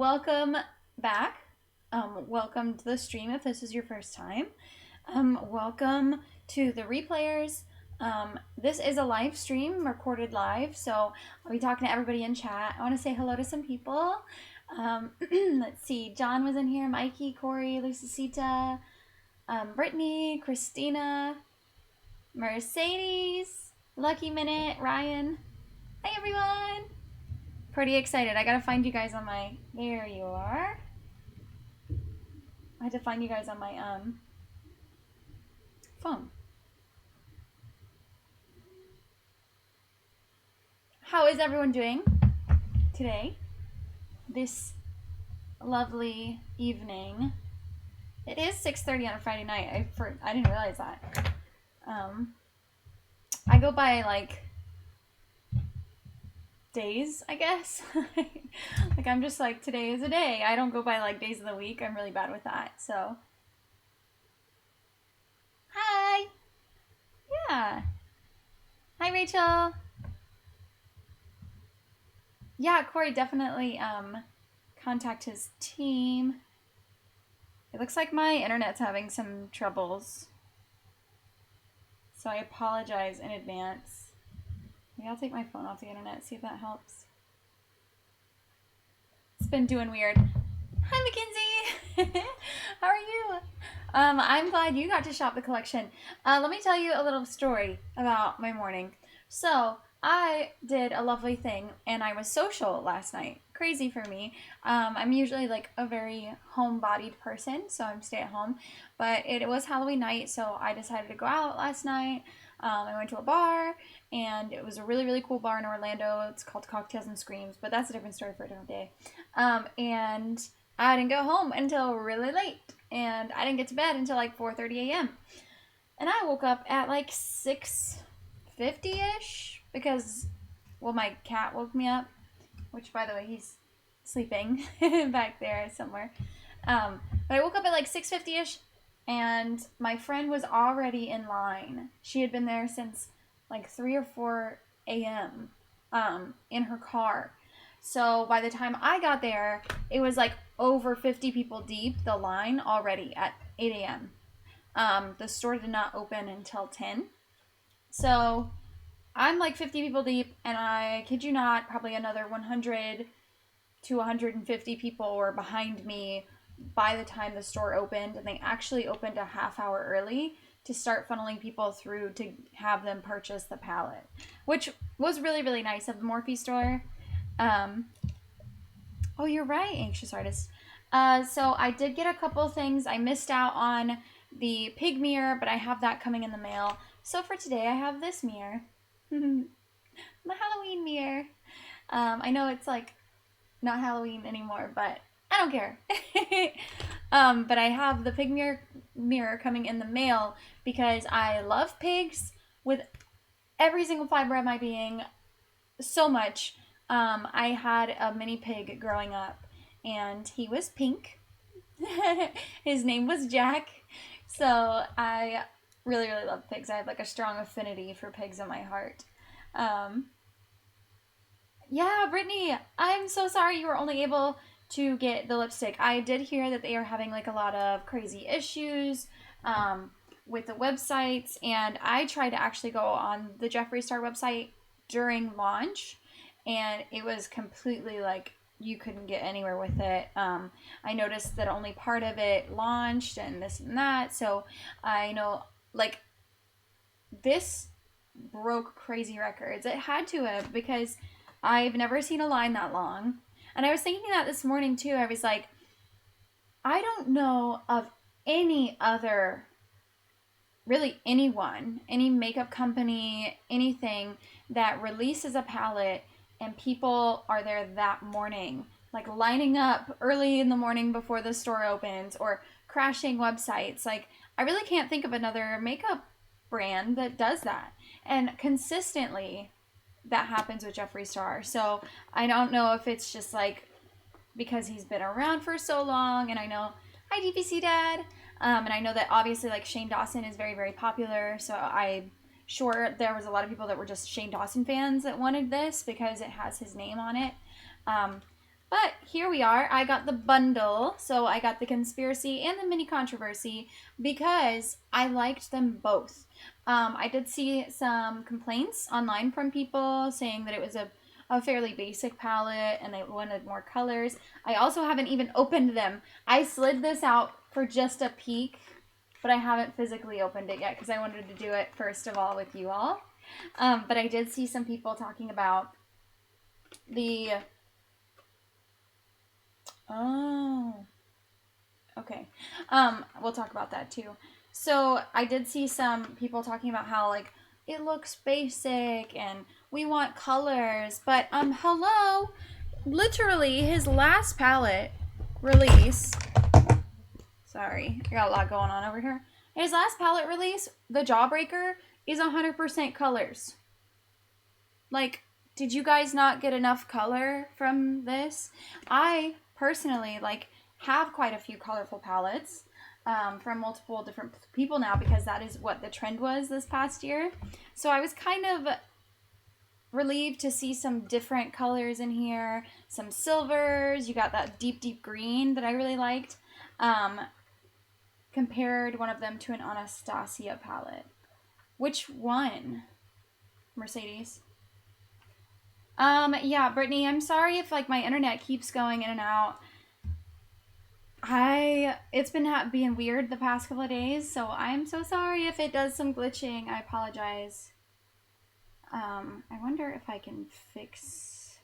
welcome back. Welcome to the stream if this is your first time. Welcome to the replayers. This is a live stream, recorded live, so I'll be talking to everybody in chat. I want to say hello to some people. Let's see, John was in here, Mikey, Corey, Lucicita, Brittany, Christina, Mercedes, Lucky Minute, Ryan. Hi everyone! Pretty excited. I gotta find you guys on my... There you are. I had to find you guys on my phone. How is everyone doing today? This lovely evening. It is 6:30 on a Friday night. I didn't realize that. I go by like days, I guess. Like I'm just like, today is a day. I don't go by like days of the week. I'm really bad with that. So hi. Yeah. Hi Rachel. Yeah, Corey, definitely contact his team. It looks like my internet's having some troubles, so I apologize in advance. Maybe I'll take my phone off the internet, see if that helps. It's been doing weird. Hi, Mackenzie. How are you? I'm glad you got to shop the collection. Let me tell you a little story about my morning. So I did a lovely thing, and I was social last night. Crazy for me. I'm usually like a very homebodied person, so I'm stay at home. But it was Halloween night, so I decided to go out last night. I went to a bar, and it was a really, really cool bar in Orlando. It's called Cocktails and Screams, but that's a different story for a different day. And I didn't go home until really late, and I didn't get to bed until like 4:30 a.m. And I woke up at like 6:50-ish because, well, my cat woke me up, which, by the way, he's sleeping back there somewhere. But I woke up at like 6:50-ish, and my friend was already in line. She had been there since like 3 or 4 a.m. In her car. So by the time I got there, it was like over 50 people deep, the line already at 8 a.m. The store did not open until 10. So I'm like 50 people deep, and I kid you not, probably another 100 to 150 people were behind me by the time the store opened, and they actually opened a half hour early to start funneling people through to have them purchase the palette, which was really, really nice of the Morphe store. Oh, you're right, Anxious Artist. So I did get a couple things. I missed out on the pig mirror, but I have that coming in the mail. So for today, I have this mirror. The Halloween mirror. I know it's like not Halloween anymore, but I don't care. But I have the pig mirror coming in the mail because I love pigs with every single fiber of my being so much. I had a mini pig growing up, and he was pink. His name was Jack. So I really, really love pigs. I have like a strong affinity for pigs in my heart. Yeah, Brittany, I'm so sorry you were only able to get the lipstick. I did hear that they are having like a lot of crazy issues with the websites, and I tried to actually go on the Jeffree Star website during launch, and it was completely like you couldn't get anywhere with it. I noticed that only part of it launched and this and that, so I know like this broke crazy records. It had to have, because I've never seen a line that long. And I was thinking that this morning too. I was like, I don't know of any other, really anyone, any makeup company, anything that releases a palette and people are there that morning, like lining up early in the morning before the store opens, or crashing websites. Like, I really can't think of another makeup brand that does that. And consistently that happens with Jeffree Star. So I don't know if it's just like because he's been around for so long, and I know, hi DPC Dad, and I know that obviously like Shane Dawson is very, very popular, so I'm sure there was a lot of people that were just Shane Dawson fans that wanted this because it has his name on it. But here we are. I got the bundle. So I got the conspiracy and the mini controversy because I liked them both. I did see some complaints online from people saying that it was a fairly basic palette and they wanted more colors. I also haven't even opened them. I slid this out for just a peek, but I haven't physically opened it yet because I wanted to do it first of all with you all. But I did see some people talking about the... Oh. Okay. We'll talk about that too. So I did see some people talking about how, like, it looks basic and we want colors, but hello, literally his last palette release, sorry, I got a lot going on over here. His last palette release, the Jawbreaker, is 100% colors. Like, did you guys not get enough color from this? I personally, like, have quite a few colorful palettes from multiple different people now because that is what the trend was this past year. So I was kind of relieved to see some different colors in here, some silvers. You got that deep green that I really liked. Compared one of them to an Anastasia palette. Which one? Mercedes? Yeah, Brittany, I'm sorry if, like, my internet keeps going in and out. It's been being weird the past couple of days, so I'm so sorry if it does some glitching. I apologize. I wonder if I can fix...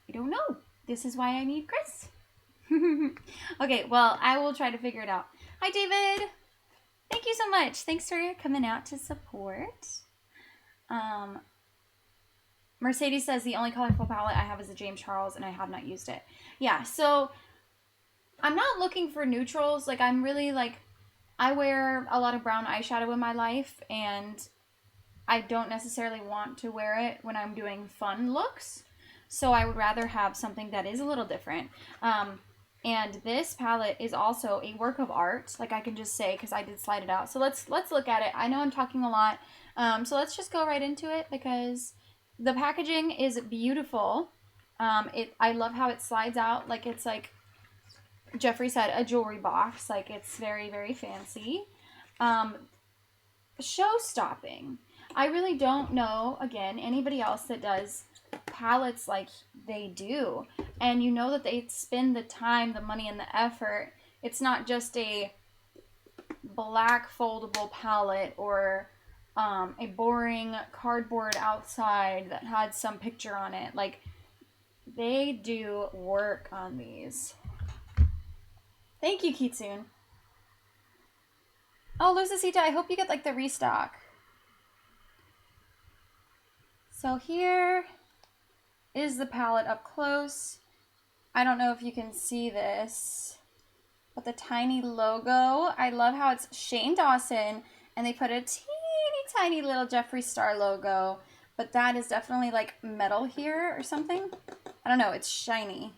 I don't know. This is why I need Chris. Okay, well, I will try to figure it out. Hi, David. Thank you so much. Thanks for coming out to support. Mercedes says the only colorful palette I have is the James Charles and I have not used it. Yeah, so I'm not looking for neutrals. Like, I'm really, like, I wear a lot of brown eyeshadow in my life and I don't necessarily want to wear it when I'm doing fun looks. So I would rather have something that is a little different. And this palette is also a work of art. Like, I can just say, because I did slide it out. So let's look at it. I know I'm talking a lot. So let's just go right into it because the packaging is beautiful. I love how it slides out. Like, it's like Jeffree said, a jewelry box. Like, it's very, very fancy. Show-stopping. I really don't know, again, anybody else that does palettes like they do. And you know that they spend the time, the money, and the effort. It's not just a black foldable palette or a boring cardboard outside that had some picture on it. Like, they do work on these. Thank you, Kitsune. Oh, Lucasita, I hope you get, like, the restock. So here is the palette up close. I don't know if you can see this, but the tiny logo, I love how it's Shane Dawson, and they put a teeny tiny little Jeffree Star logo, but that is definitely like metal here or something. I don't know, it's shiny.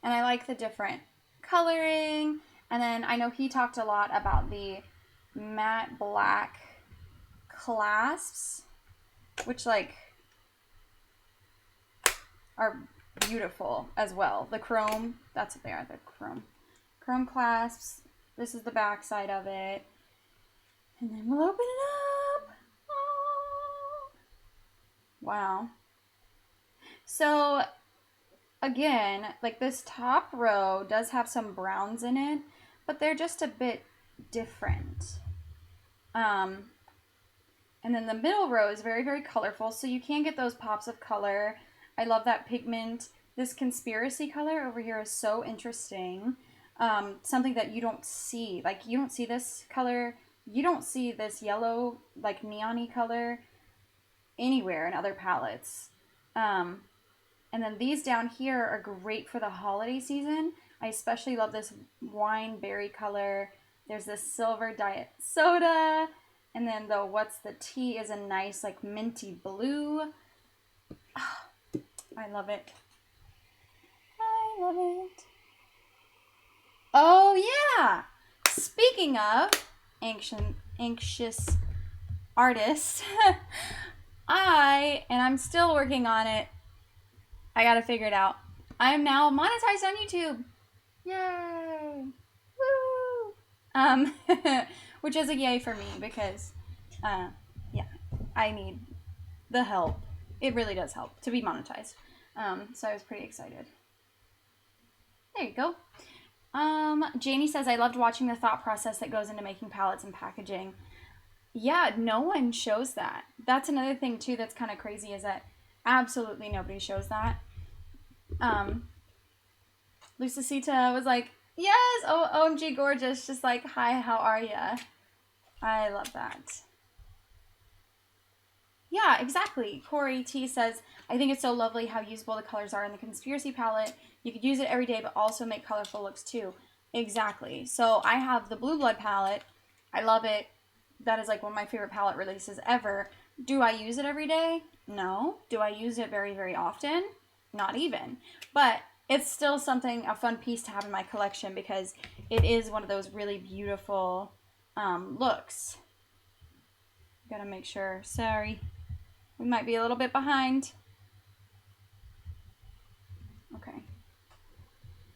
And I like the different coloring. And then I know he talked a lot about the matte black clasps, which, like, are beautiful as well. The chrome, that's what they are, the chrome clasps. This is the back side of it. And then we'll open it up. Oh. Wow. So, again, like, this top row does have some browns in it, but they're just a bit different. And then the middle row is very, very colorful, so you can get those pops of color. I love that pigment. This conspiracy color over here is so interesting. Something that you don't see. Like, you don't see this color. You don't see this yellow, like, neon-y color anywhere in other palettes. And then these down here are great for the holiday season. I especially love this wine berry color. There's this silver diet soda. And then the What's the Tea is a nice, like, minty blue. Oh, I love it. I love it. Oh, yeah. Speaking of anxious artists, I'm still working on it. I gotta figure it out. I am now monetized on YouTube. Yay! Woo! Which is a yay for me because, yeah, I need the help. It really does help to be monetized. So I was pretty excited. There you go. Janie says, I loved watching the thought process that goes into making palettes and packaging. Yeah, no one shows that. That's another thing too that's kind of crazy is that absolutely nobody shows that. Lucasita was like, yes, oh, OMG gorgeous, just like, hi, how are ya? I love that. Yeah, exactly. Corey T says, I think it's so lovely how usable the colors are in the Conspiracy palette. You could use it every day, but also make colorful looks too. Exactly. So I have the Blue Blood palette. I love it. That is like one of my favorite palette releases ever. Do I use it every day? No. Do I use it very, very often? Not even. But it's still something, a fun piece to have in my collection because it is one of those really beautiful looks. Gotta make sure. Sorry. We might be a little bit behind. Okay.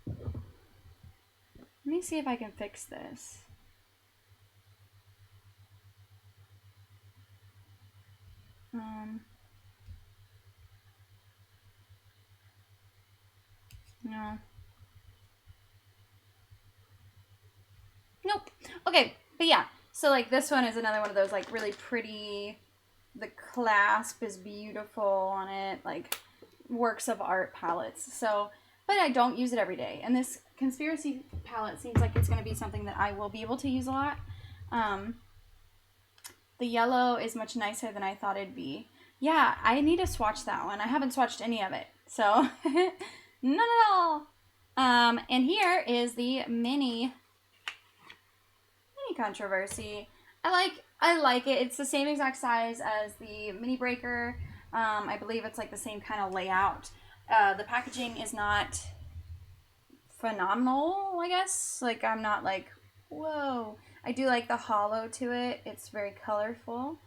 Let me see if I can fix this. No. Nope. Okay, but yeah. So like this one is another one of those like really pretty, the clasp is beautiful on it, like works of art palettes. So, but I don't use it every day. And this Conspiracy palette seems like it's going to be something that I will be able to use a lot. The yellow is much nicer than I thought it'd be. Yeah, I need to swatch that one. I haven't swatched any of it. So, none at all. And here is the mini Controversy. I like it. It's the same exact size as the mini breaker. I believe it's like the same kind of layout. The packaging is not phenomenal, I guess. Like I'm not like, whoa. I do like the hollow to it. It's very colorful.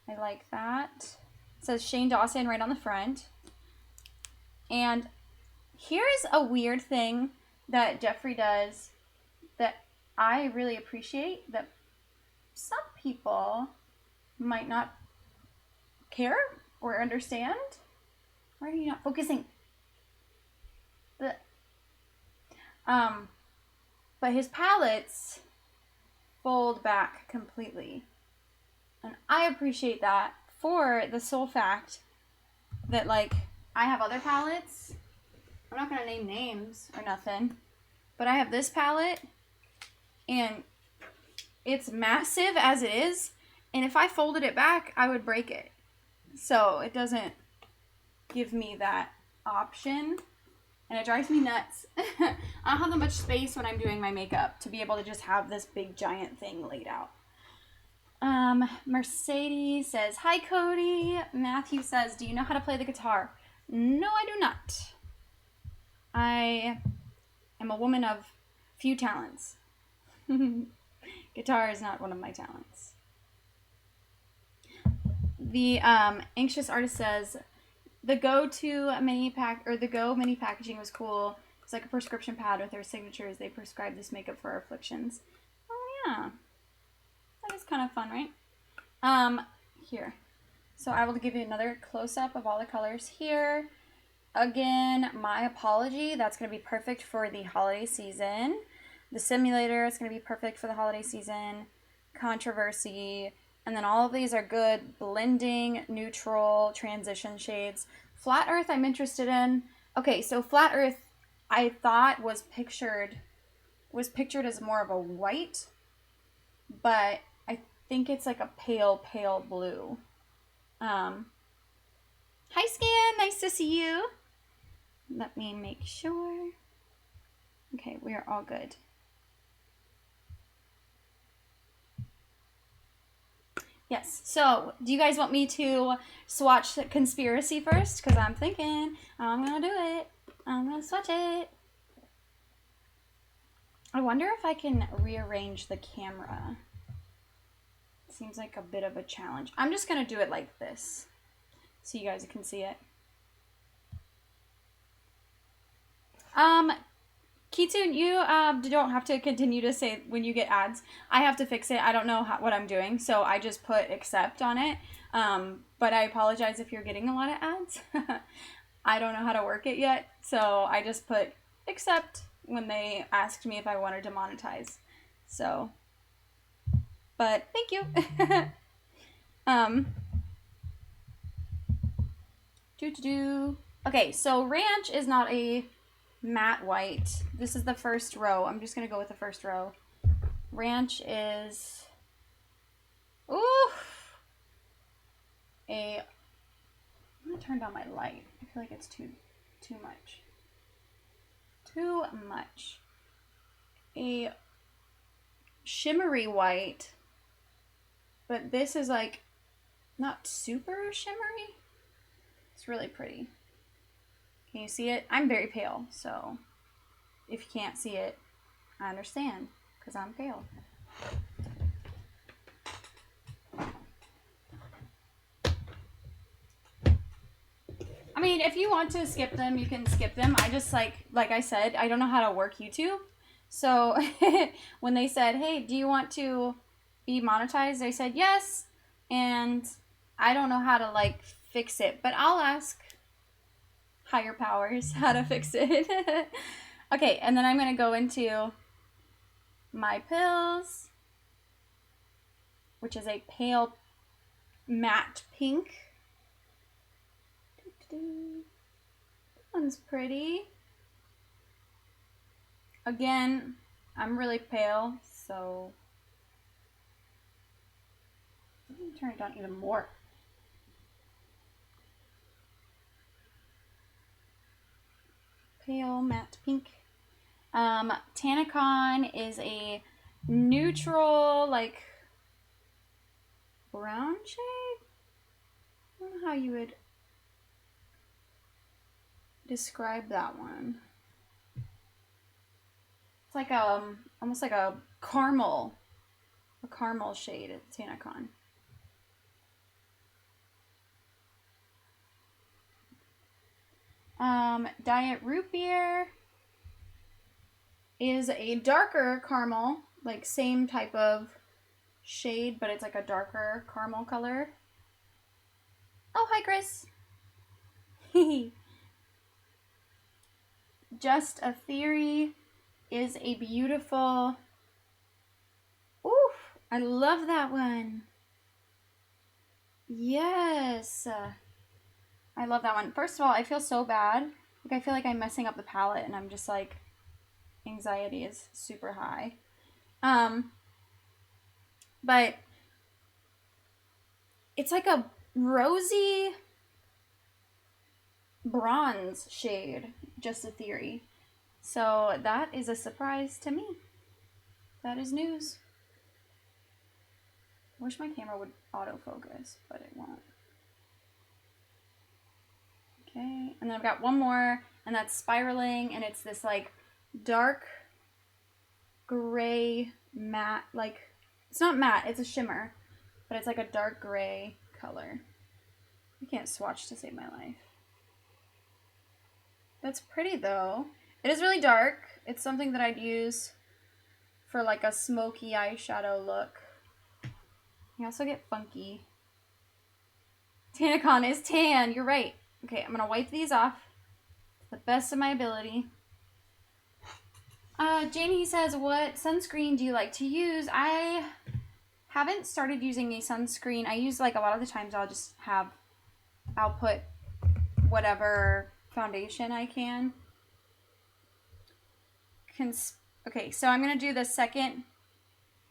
I like that. It says Shane Dawson right on the front. And here's a weird thing that Jeffree does that I really appreciate that some people might not care or understand. Why are you not focusing? But his palettes fold back completely. And I appreciate that for the sole fact that like I have other palettes. I'm not gonna name names or nothing, but I have this palette and it's massive as it is, and if I folded it back, I would break it. So it doesn't give me that option, and it drives me nuts. I don't have that much space when I'm doing my makeup to be able to just have this big giant thing laid out. Mercedes says, hi Cody. Matthew says, do you know how to play the guitar? No, I do not. I am a woman of few talents. Guitar is not one of my talents. The anxious artist says the Go mini packaging was cool. It's like a prescription pad with their signatures. They prescribe this makeup for our afflictions. Oh yeah, that is kind of fun, right? Here. So I will give you another close up of all the colors here. Again, my apology. That's gonna be perfect for the holiday season. The simulator is going to be perfect for the holiday season. Controversy. And then all of these are good blending, neutral, transition shades. Flat Earth I'm interested in. Okay, so Flat Earth I thought was pictured as more of a white. But I think it's like a pale, pale blue. Hi Scan, nice to see you. Let me make sure. Okay, we are all good. Yes, so do you guys want me to swatch Conspiracy first? Because I'm thinking I'm going to do it. I'm going to swatch it. I wonder if I can rearrange the camera. Seems like a bit of a challenge. I'm just going to do it like this. so you guys can see it. Kitsune, you don't have to continue to say when you get ads. I have to fix it. I don't know what I'm doing, so I just put accept on it. But I apologize if you're getting a lot of ads. I don't know how to work it yet, so I just put accept when they asked me if I wanted to monetize. So, but thank you. Okay, so ranch is not a matte white. This is the first row. I'm just gonna go with the first row. Ranch is, ooh, I'm gonna turn down my light. I feel like it's too much. Too much. A shimmery white, but this is like not super shimmery. It's really pretty. Can you see it? I'm very pale, so if you can't see it, I understand, because I'm pale. I mean, if you want to skip them, you can skip them. I just, like I said, I don't know how to work YouTube. So when they said, hey, do you want to be monetized? I said yes, and I don't know how to, like, fix it, but I'll ask higher powers how to fix it. Okay, and then I'm going to go into my pills, which is a pale matte pink. That one's pretty. Again, I'm really pale, so let me turn it down even more. Pale matte pink. Tanacon is a neutral, like, brown shade. I don't know how you would describe that one. It's like almost like a caramel shade at Tanacon. Diet Root Beer is a darker caramel, like same type of shade, but it's like a darker caramel color. Oh, hi, Chris. Just a Theory is a beautiful, oof, I love that one. Yes. I love that one. First of all, I feel so bad. Like, I feel like I'm messing up the palette, and I'm just like, anxiety is super high. But it's like a rosy bronze shade, Just a Theory. So that is a surprise to me. That is news. I wish my camera would autofocus, but it won't. Okay, and then I've got one more, and that's Spiraling, and it's this like dark gray matte, like, it's not matte, it's a shimmer, but it's like a dark gray color. I can't swatch to save my life. That's pretty though. It is really dark. It's something that I'd use for like a smoky eyeshadow look. You also get funky. Tanacon is tan, you're right. Okay, I'm gonna wipe these off to the best of my ability. Janie says, what sunscreen do you like to use? I haven't started using a sunscreen. I use, like, a lot of the times I'll put whatever foundation I can. Okay, so I'm going to do the second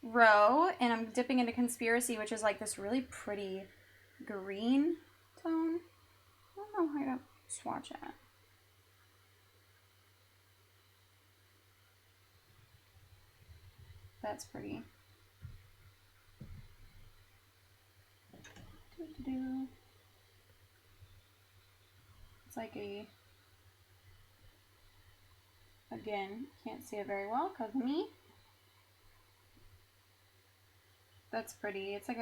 row, and I'm dipping into Conspiracy, which is like this really pretty green tone. I don't know how to swatch it. That's pretty. It's like a, again, can't see it very well because of me. That's pretty. It's like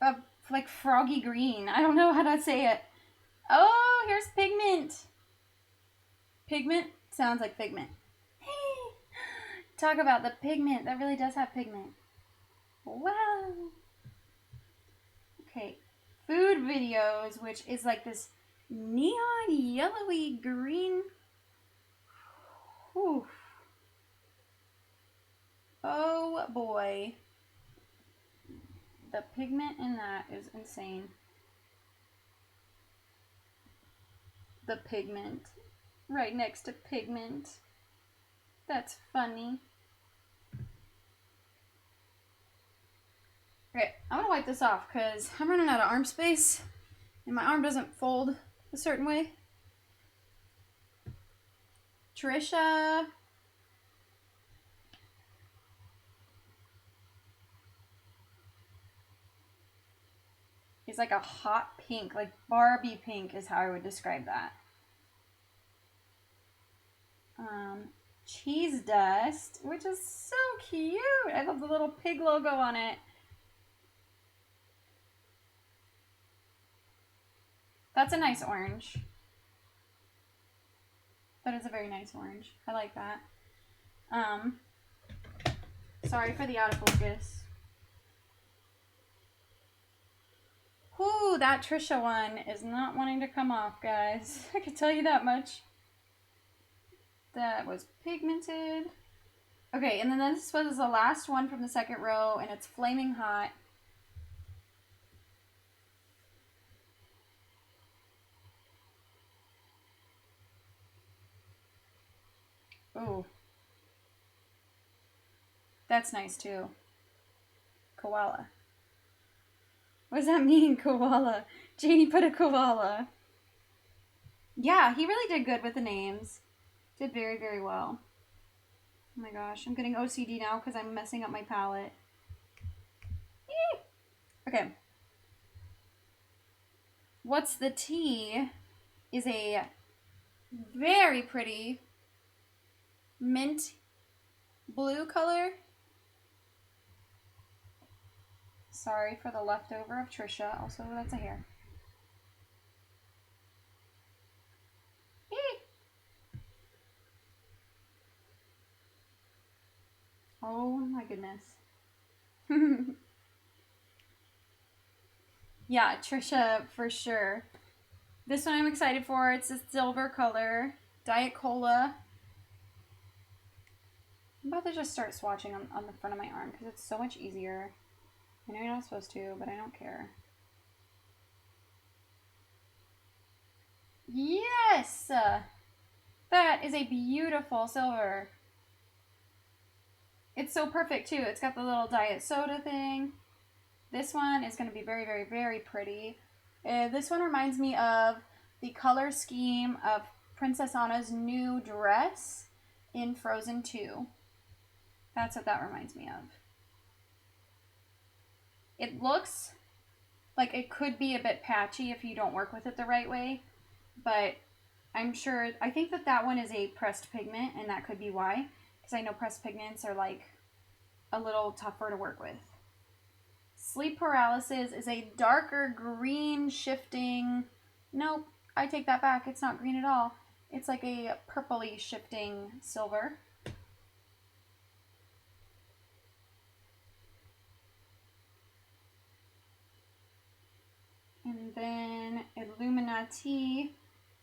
a like froggy green. I don't know how to say it. Oh, here's pigment. Pigment sounds like figment. Talk about the pigment. That really does have pigment. Wow. Okay. Food videos, which is like this neon yellowy green. Whew. Oh boy. The pigment in that is insane. The pigment. Right next to pigment. That's funny. Okay, I'm gonna wipe this off because I'm running out of arm space and my arm doesn't fold a certain way. Trisha. Is like a hot pink, like Barbie pink is how I would describe that. Cheese dust, which is so cute. I love the little pig logo on it. That's a nice orange. That is a very nice orange. I like that. Sorry for the out of focus. Whoo, that Trisha one is not wanting to come off, guys. I can tell you that much. That was pigmented. Okay, and then this was the last one from the second row, and it's flaming hot. Ooh. That's nice too. Koala. What does that mean, koala? Janie put a koala. Yeah, he really did good with the names. Did very, very well. Oh my gosh, I'm getting OCD now because I'm messing up my palette. Eee! Okay. What's the Tea is a very pretty mint blue color. Sorry for the leftover of Trisha. Also, that's a hair. Eee! Oh my goodness. Yeah, Trisha for sure. This one I'm excited for. It's a silver color. Diet Cola. I'm about to just start swatching on the front of my arm because it's so much easier. I know you're not supposed to, but I don't care. Yes! That is a beautiful silver. It's so perfect too. It's got the little diet soda thing. This one is going to be very, very, very pretty. This one reminds me of the color scheme of Princess Anna's new dress in Frozen 2. That's what that reminds me of. It looks like it could be a bit patchy if you don't work with it the right way, but I think that one is a pressed pigment, and that could be why, because I know pressed pigments are like a little tougher to work with. Sleep Paralysis is a darker green shifting, nope, I take that back, it's not green at all. It's like a purpley shifting silver. And then Illuminati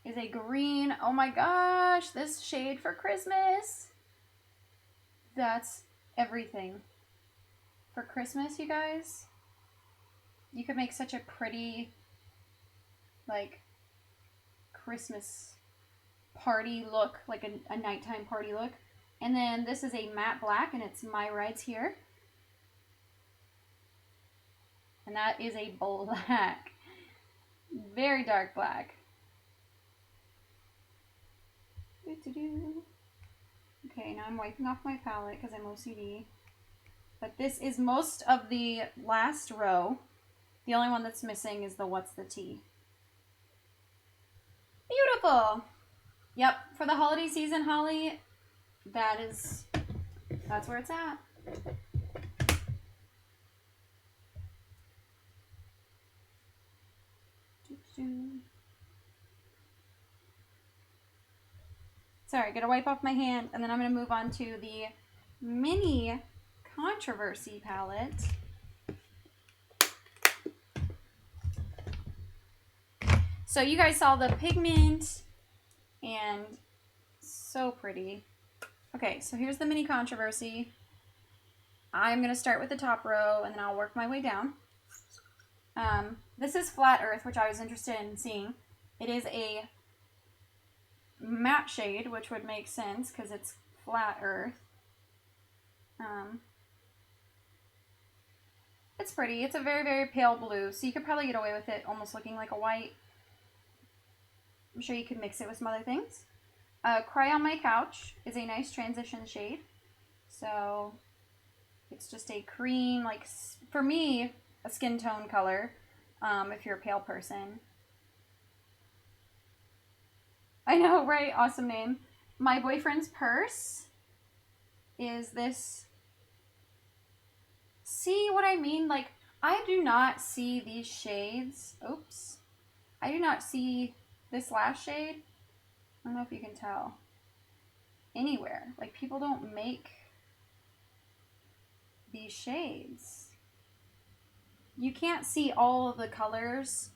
is a green. Oh my gosh, this shade for Christmas. That's everything. For Christmas, you guys, you could make such a pretty, like, Christmas party look, like a nighttime party look. And then this is a matte black, and it's My Rides Here. And that is a black. Very dark black. Okay, now I'm wiping off my palette because I'm OCD. But this is most of the last row. The only one that's missing is the What's the Tea. Beautiful! Yep, for the holiday season, Holly, that's where it's at. Sorry, gotta wipe off my hand, and then I'm gonna move on to the mini Controversy palette. So you guys saw the pigment, and so pretty. Okay, so here's the mini Controversy. I'm gonna start with the top row, and then I'll work my way down. This is Flat Earth, which I was interested in seeing. It is a matte shade, which would make sense because it's Flat Earth. It's pretty. It's a very, very pale blue, so you could probably get away with it almost looking like a white. I'm sure you could mix it with some other things. Cry on My Couch is a nice transition shade. So it's just a cream, like, for me, a skin tone color, if you're a pale person. I know, right? Awesome name. My Boyfriend's Purse is this. See what I mean? Like, I do not see these shades. Oops. I do not see this last shade. I don't know if you can tell. Anywhere. Like, people don't make these shades. You can't see all of the colors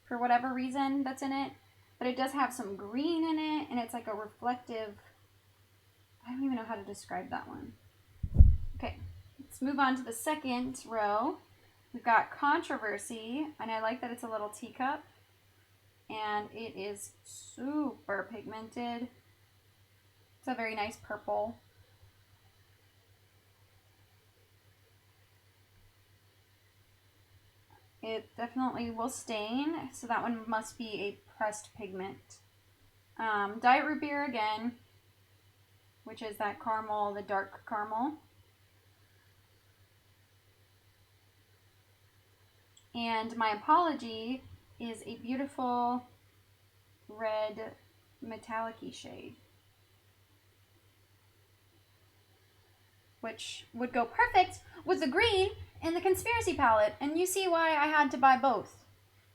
for whatever reason that's in it, but it does have some green in it, and it's like a reflective. I don't even know how to describe that one. Okay, let's move on to the second row. We've got Controversy, and I like that it's a little teacup, and it is super pigmented. It's a very nice purple. It definitely will stain, so that one must be a pressed pigment. Diet Root Beer again, which is that caramel, the dark caramel. And My Apology is a beautiful red metallic-y shade, which would go perfect with the green in the Conspiracy palette. And you see why I had to buy both,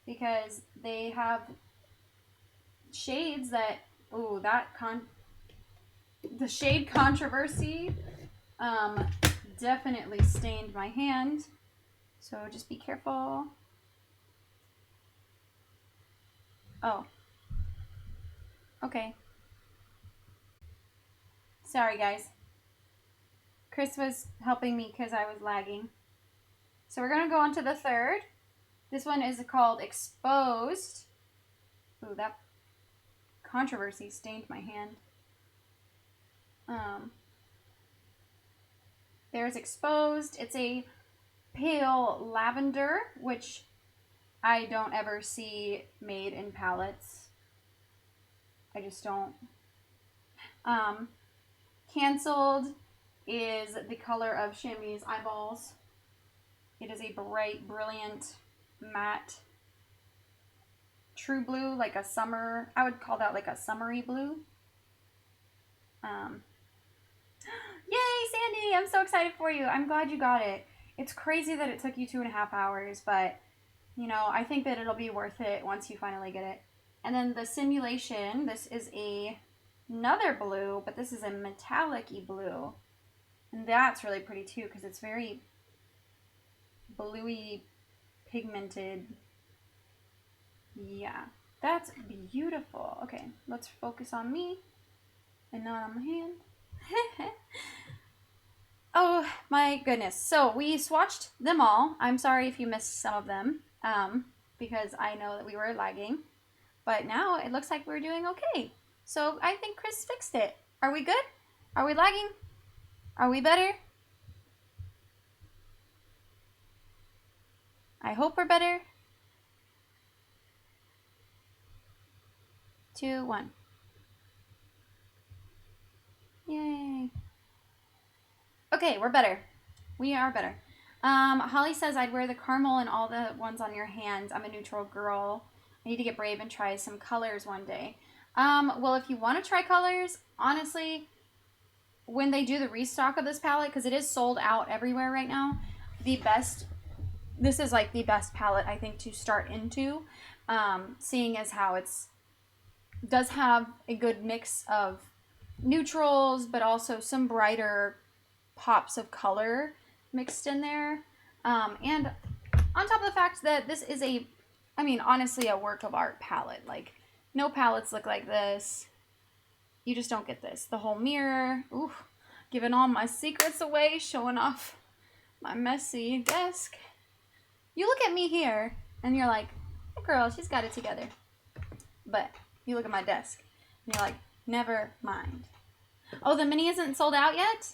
because they have shades that, ooh, the shade Controversy definitely stained my hand, so just be careful. Oh, okay, sorry guys, Chris was helping me because I was lagging. So we're gonna go on to the third. This one is called Exposed. Ooh, that Controversy stained my hand. There's Exposed. It's a pale lavender, which I don't ever see made in palettes. I just don't. Canceled is the color of Chamois Eyeballs. It is a bright, brilliant, matte, true blue, like a summer. I would call that like a summery blue. Yay, Sandy! I'm so excited for you. I'm glad you got it. It's crazy that it took you 2.5 hours, but, you know, I think that it'll be worth it once you finally get it. And then the Simulation, this is another blue, but this is a metallic-y blue. And that's really pretty, too, because it's very bluey, pigmented. Yeah, that's beautiful. Okay, let's focus on me and not on my hand. Oh my goodness. So we swatched them all. I'm sorry if you missed some of them, because I know that we were lagging. But now it looks like we're doing okay. So I think Chris fixed it. Are we good? Are we lagging? Are we better? I hope we're better. 2, 1. Yay. Okay, we're better. We are better. Holly says, I'd wear the caramel and all the ones on your hands. I'm a neutral girl. I need to get brave and try some colors one day. Well, if you want to try colors, honestly, when they do the restock of this palette, because it is sold out everywhere right now, the best this is like the best palette I think to start into, seeing as how it's does have a good mix of neutrals, but also some brighter pops of color mixed in there. And on top of the fact that this is I mean, honestly, a work of art palette. Like, no palettes look like this. You just don't get this. The whole mirror. Ooh, giving all my secrets away, showing off my messy desk. You look at me here, and you're like, hey girl, she's got it together. But you look at my desk, and you're like, never mind. Oh, the mini isn't sold out yet?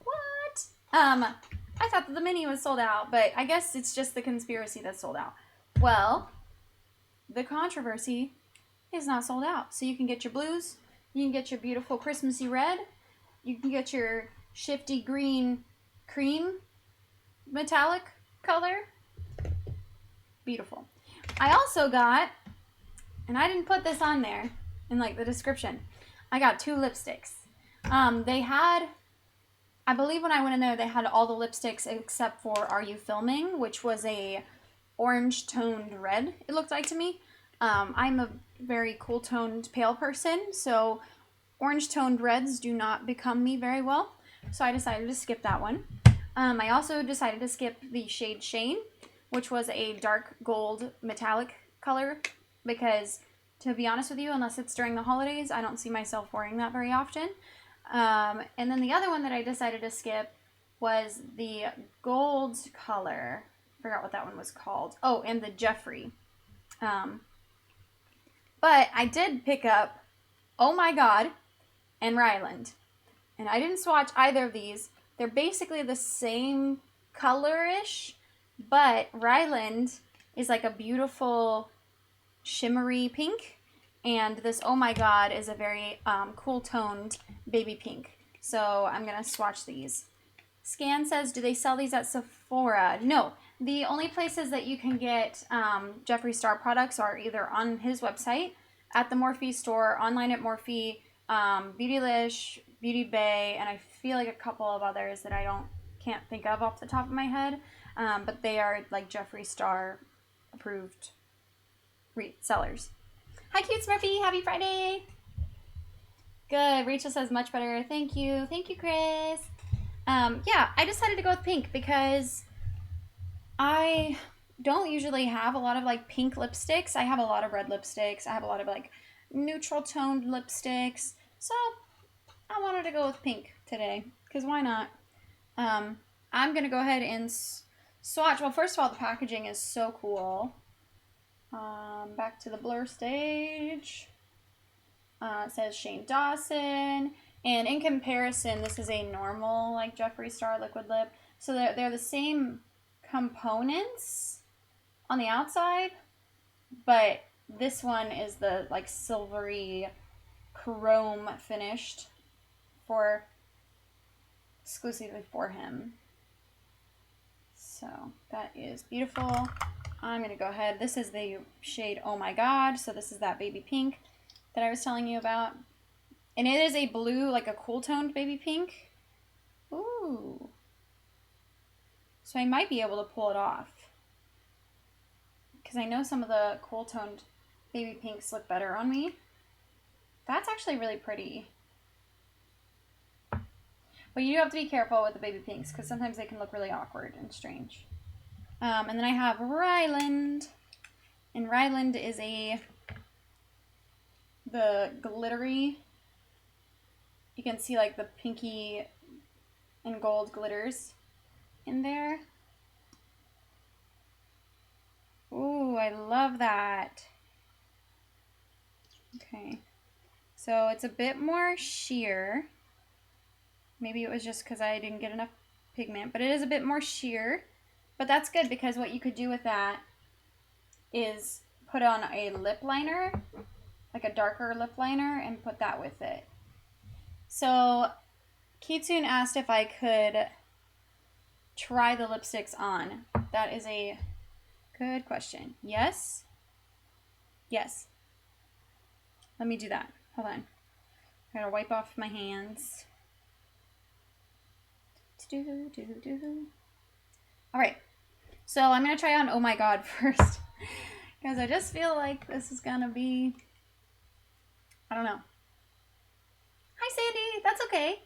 What? I thought that the mini was sold out, but I guess it's just the conspiracy that's sold out. Well, the controversy is not sold out. So you can get your blues, you can get your beautiful Christmassy red, you can get your shifty green cream metallic color. Beautiful. I also got, and I didn't put this on there in like the description, I got 2 lipsticks. They had, I believe when I went in there, they had all the lipsticks except for Are You Filming, which was a orange toned red, it looked like to me. I'm a very cool toned pale person, so orange toned reds do not become me very well. So I decided to skip that one. I also decided to skip the shade Shane, which was a dark gold metallic color, because to be honest with you, unless it's during the holidays, I don't see myself wearing that very often. And then the other one that I decided to skip was the gold color. I forgot what that one was called. Oh, and the Jeffree. But I did pick up Oh My God and Ryland. And I didn't swatch either of these. They're basically the same color-ish, but Ryland is like a beautiful shimmery pink, and this Oh My God is a very cool toned baby pink. So I'm gonna swatch these. Scan says, do they sell these at Sephora? No. The only places that you can get Jeffree Star products are either on his website, at the Morphe store, online at Morphe, Beautylish, Beauty Bay, and I feel like a couple of others that I can't think of off the top of my head. But they are like Jeffree Star approved sellers. Hi, cute Smurfy. Happy Friday. Good. Rachel says much better. Thank you. Thank you, Chris. Yeah, I decided to go with pink because I don't usually have a lot of like pink lipsticks. I have a lot of red lipsticks. I have a lot of like neutral toned lipsticks. So I wanted to go with pink today because why not? I'm going to go ahead and swatch. Well, first of all, the packaging is so cool. Back to the blur stage. It says Shane Dawson. And in comparison, this is a normal like Jeffree Star liquid lip. So they're the same components on the outside, but this one is the like silvery chrome finished exclusively for him. So that is beautiful. I'm gonna go ahead. This is the shade Oh My God. So this is that baby pink that I was telling you about. And it is a blue, like a cool toned baby pink. Ooh. So I might be able to pull it off. Because I know some of the cool toned baby pinks look better on me. That's actually really pretty. But you do have to be careful with the baby pinks because sometimes they can look really awkward and strange. And then I have Ryland. And Ryland is the glittery. You can see like the pinky and gold glitters in there. Ooh, I love that. Okay. So it's a bit more sheer. Maybe it was just because I didn't get enough pigment, but it is a bit more sheer. But that's good because what you could do with that is put on a lip liner, like a darker lip liner, and put that with it. So Kitsune asked if I could try the lipsticks on. That is a good question. Yes? Yes. Let me do that. Hold on. I gotta wipe off my hands. Alright. So I'm going to try on Oh My God first. Because I just feel like this is going to be... I don't know. Hi, Sandy. That's okay.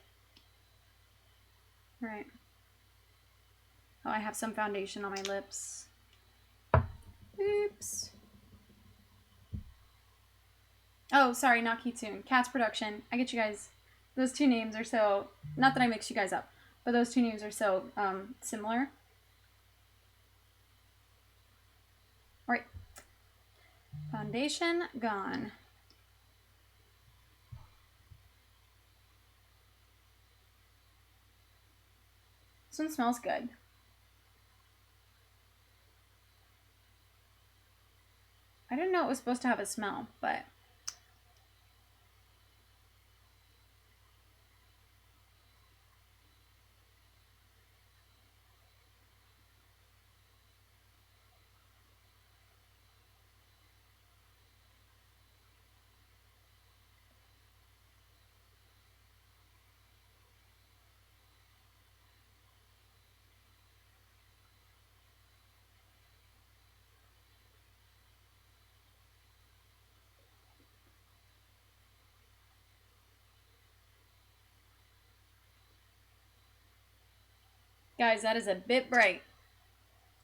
All right. Oh, I have some foundation on my lips. Oops. Oh, sorry, not Kitsune. Cats Production. I get you guys. Those two names are so... Not that I mix you guys up, but those two names are so similar. All right. Foundation gone. This one smells good. I didn't know it was supposed to have a smell, but... Guys, that is a bit bright.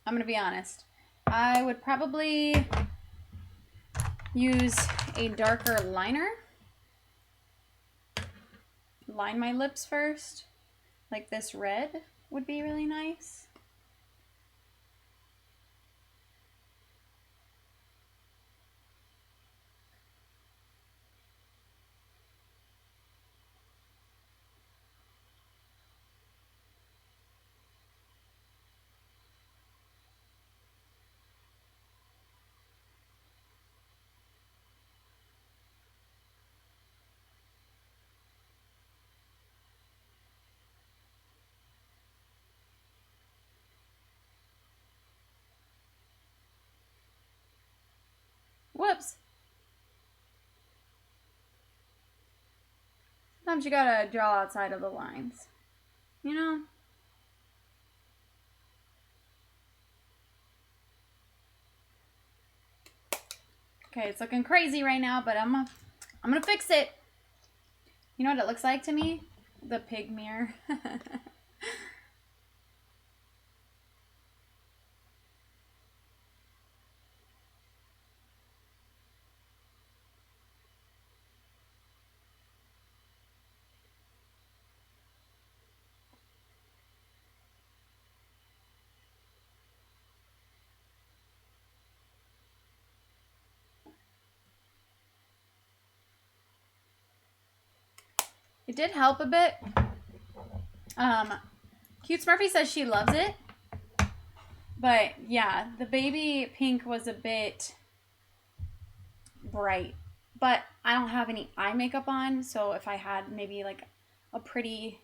I'm going to be honest. I would probably use a darker liner. Line my lips first. Like this red would be really nice. Whoops. Sometimes you gotta draw outside of the lines. You know? Okay, it's looking crazy right now, but I'm gonna fix it. You know what it looks like to me? The pig mirror. It did help a bit. Cute Smurfy says she loves it. But yeah, the baby pink was a bit bright. But I don't have any eye makeup on, so if I had maybe like a pretty...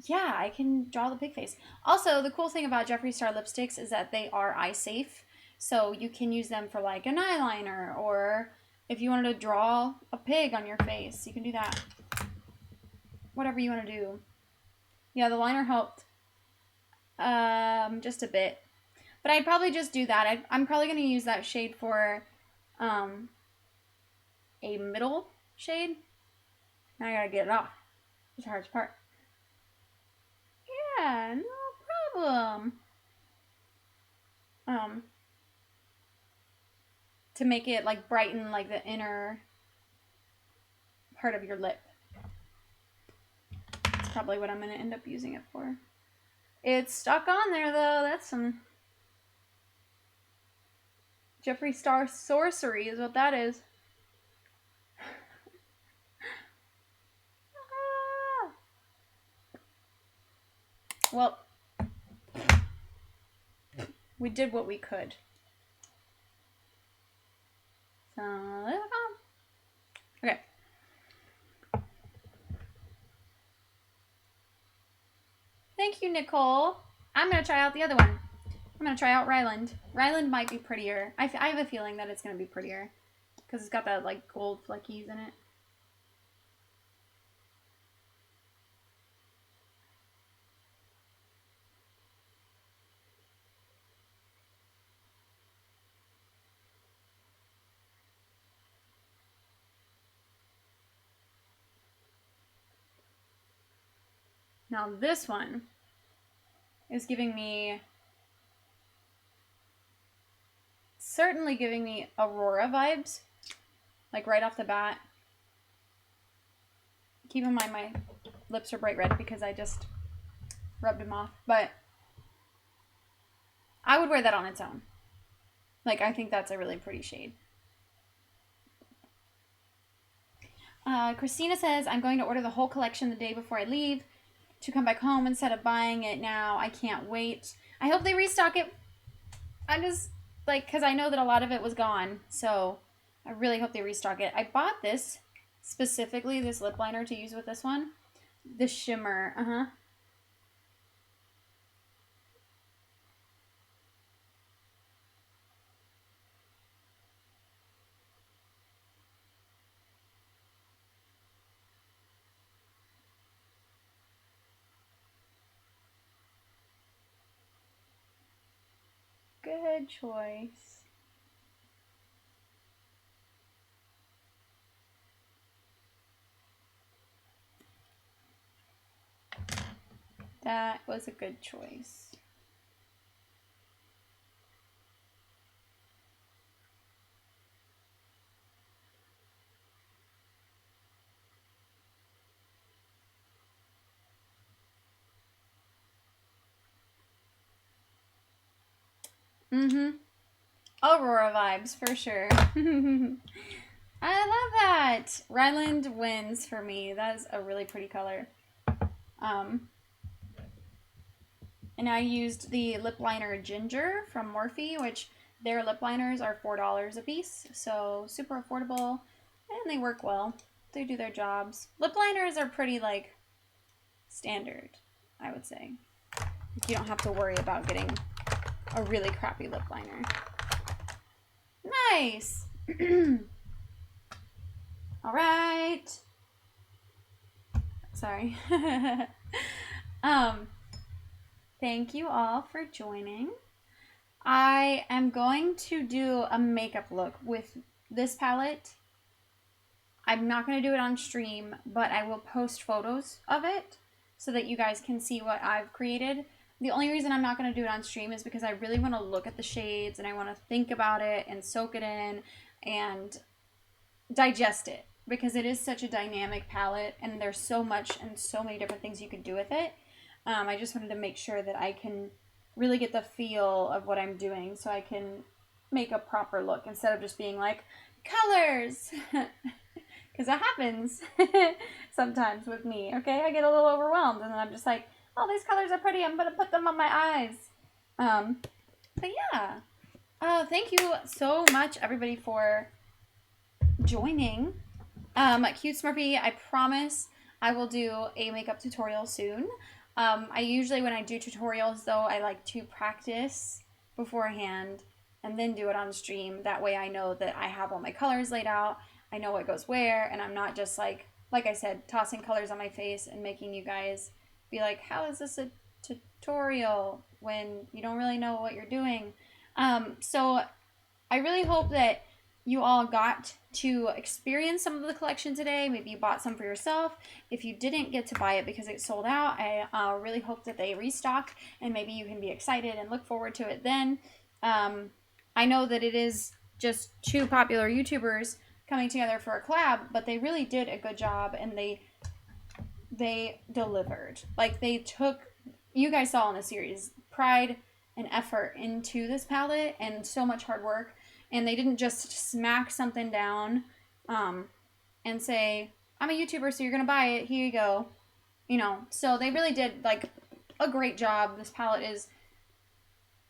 Yeah, I can draw the pig face. Also, the cool thing about Jeffree Star lipsticks is that they are eye safe. So you can use them for like an eyeliner, or if you wanted to draw a pig on your face, you can do that. Whatever you want to do. Yeah, the liner helped just a bit. But I'd probably just do that. I'm probably going to use that shade for a middle shade. Now I got to get it off. It's the hardest part. Yeah, no problem. To make it like brighten like the inner part of your lip. That's probably what I'm going to end up using it for. It's stuck on there though. That's some Jeffree Star sorcery is what that is. Well, we did what we could. So, okay. Thank you, Nicole. I'm going to try out the other one. I'm going to try out Ryland. Ryland might be prettier. I have a feeling that it's going to be prettier. Because it's got that, like, gold fleckies in it. Now this one is giving me, certainly giving me Aurora vibes, like right off the bat. Keep in mind my lips are bright red because I just rubbed them off, but I would wear that on its own. Like, I think that's a really pretty shade. Christina says, I'm going to order the whole collection the day before I leave to come back home instead of buying it now. I can't wait. I hope they restock it. I just, like, because I know that a lot of it was gone, so I really hope they restock it. I bought this, specifically this lip liner to use with this one. The shimmer, Good choice. That was a good choice. Aurora vibes, for sure. I love that. Ryland wins for me. That is a really pretty color. And I used the lip liner Ginger from Morphe, which their lip liners are $4 a piece. So super affordable, and they work well. They do their jobs. Lip liners are pretty, like, standard, I would say. You don't have to worry about getting a really crappy lip liner. Nice. All right. Sorry. Thank you all for joining. I am going to do a makeup look with this palette. I'm not going to do it on stream, but I will post photos of it so that you guys can see what I've created. The only reason I'm not going to do it on stream is because I really want to look at the shades and I want to think about it and soak it in and digest it, because it is such a dynamic palette and there's so much and so many different things you could do with it. I just wanted to make sure that I can really get the feel of what I'm doing so I can make a proper look instead of just being like, colors! Because that happens sometimes with me, okay? I get a little overwhelmed and then I'm just like, oh, these colors are pretty, I'm going to put them on my eyes. But yeah. Thank you so much, everybody, for joining. Cute Smurfy, I promise I will do a makeup tutorial soon. I usually, when I do tutorials, though, I like to practice beforehand and then do it on stream. That way I know that I have all my colors laid out, I know what goes where, and I'm not just like I said, tossing colors on my face and making you guys be like, how is this a tutorial when you don't really know what you're doing? So I really hope that you all got to experience some of the collection today. Maybe you bought some for yourself. If you didn't get to buy it because it sold out, I really hope that they restock and maybe you can be excited and look forward to it then. I know that it is just two popular YouTubers coming together for a collab, but they really did a good job and they delivered. Like, they took, you guys saw in the series, pride and effort into this palette and so much hard work. And they didn't just smack something down and say, I'm a YouTuber, so you're going to buy it. Here you go. You know, so they really did, like, a great job. This palette is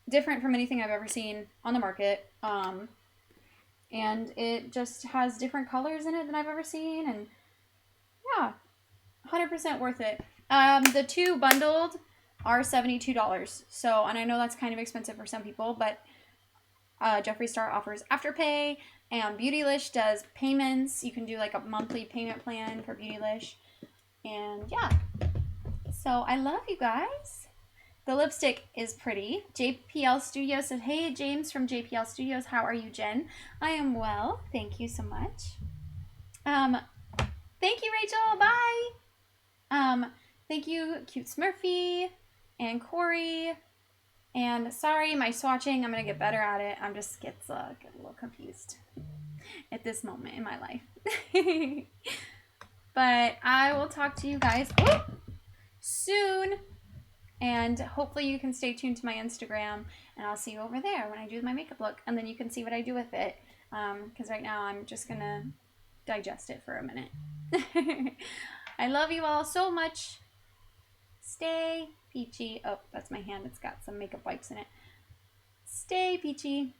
different from anything I've ever seen on the market. And it just has different colors in it than I've ever seen. And, yeah, 100% worth it. The two bundled are $72. So, and I know that's kind of expensive for some people, but Jeffree Star offers Afterpay, and Beautylish does payments. You can do like a monthly payment plan for Beautylish. And yeah, so I love you guys. The lipstick is pretty. JPL Studios says, hey, James from JPL Studios. How are you, Jen? I am well. Thank you so much. Thank you, Rachel. Bye. Thank you, Cute Smurfy and Corey. And sorry, my swatching, I'm going to get better at it. I'm just get a little confused at this moment in my life. But I will talk to you guys soon. And hopefully you can stay tuned to my Instagram. And I'll see you over there when I do my makeup look. And then you can see what I do with it. Because right now I'm just going to digest it for a minute. I love you all so much. Stay peachy. Oh, that's my hand. It's got some makeup wipes in it. Stay peachy.